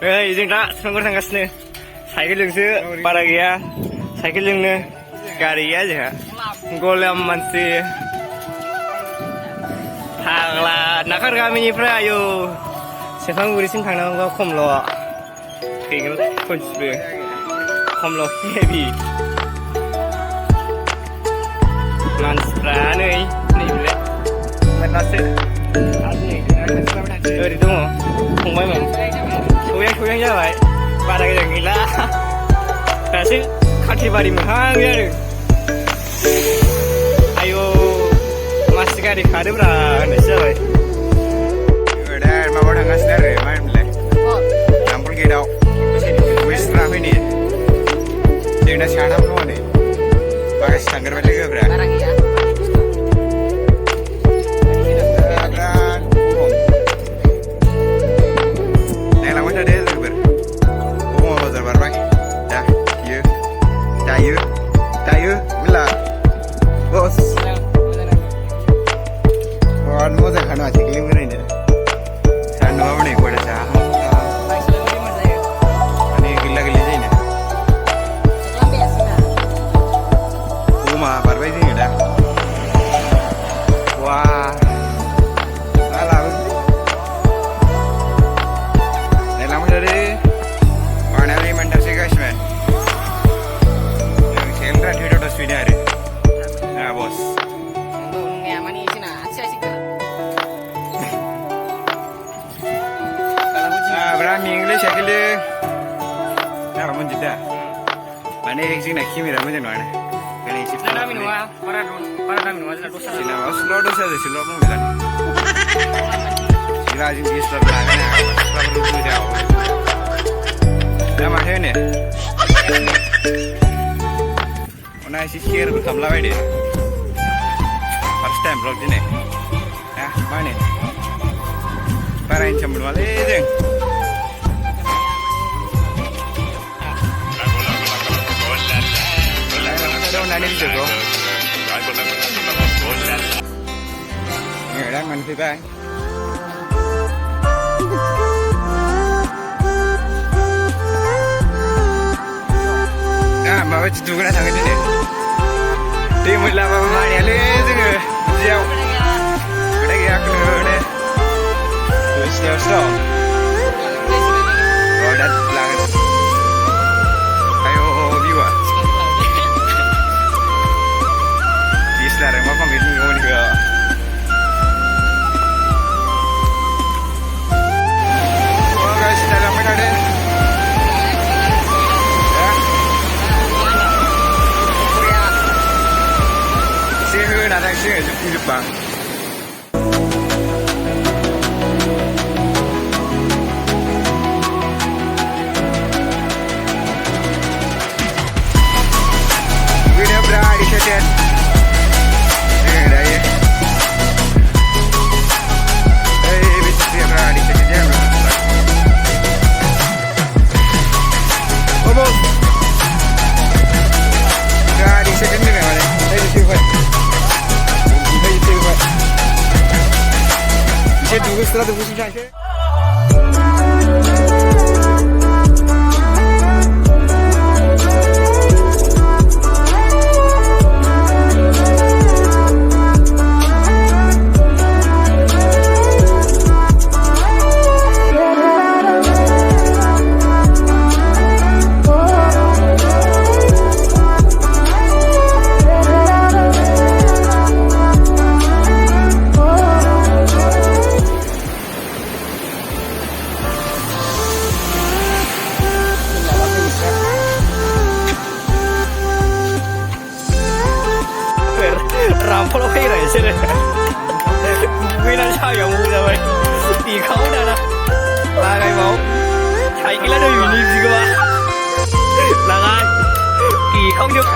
जों दा बिफांखौ थांगासिनो साइकेलजोंसो बारा गैया साइकेलजोंनो गारि गैया जोंहा गलाम मानसि फाग्ला नाखार गामिनिफ्राय आयौ सेरफांगुरिसिम थांनांगौ खमल' फैगोन खनसेबो खमल' हेभि मानसिफ्रा नैबेलाय मेरलासो ओरै दङ फंबायमोन सौयां जाबाय बारा गोजान गैला दासो खाथेबारि मोनहां जादों आयौ मानसि गारि खारोब्रा होननायसो जाबाय दा माबा थांगासिनो आरो मा होनोमोनलाय रामपल गेटआव वेस्टफ्रा फैनो जोंना साथाम दङ नै माखासे थांगोरबाय लोगोफ्रा Mana yang nak kimi ramai jenuh mana? Kena isi. Nada minua, para minua jenuh dosa. Jenuh, slow dosa je, slow pun bukan. Jenuh jadi slow lagi na, slow dulu jauh. Dah macam ni. Mana isi share berkamla wede. First time vlog jenuh. Ya, mana? Para yang cemburuan le jeng. Nani bisa bro? Ini dah mana sih bang? Bawa cucu kena sangat ni. Timur lah bawa mana le juga jauh. Kita kira aku ni. Slow. Roda langit. Ayo viewer. Islah mau pamit ni orang juga. Oh guys, dalam mana ada? Ya. Sih, nak sih Jepang. Video berada di sini. Dugwi setelah Dugwi sudah aja. Rampol apa ini sih? Gue nak cakap yang muda baik. Di kau dah lah. Lagai mau. Cai kita dah unik juga. Lagai. Di kau juga.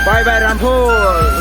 Bye bye Rampol.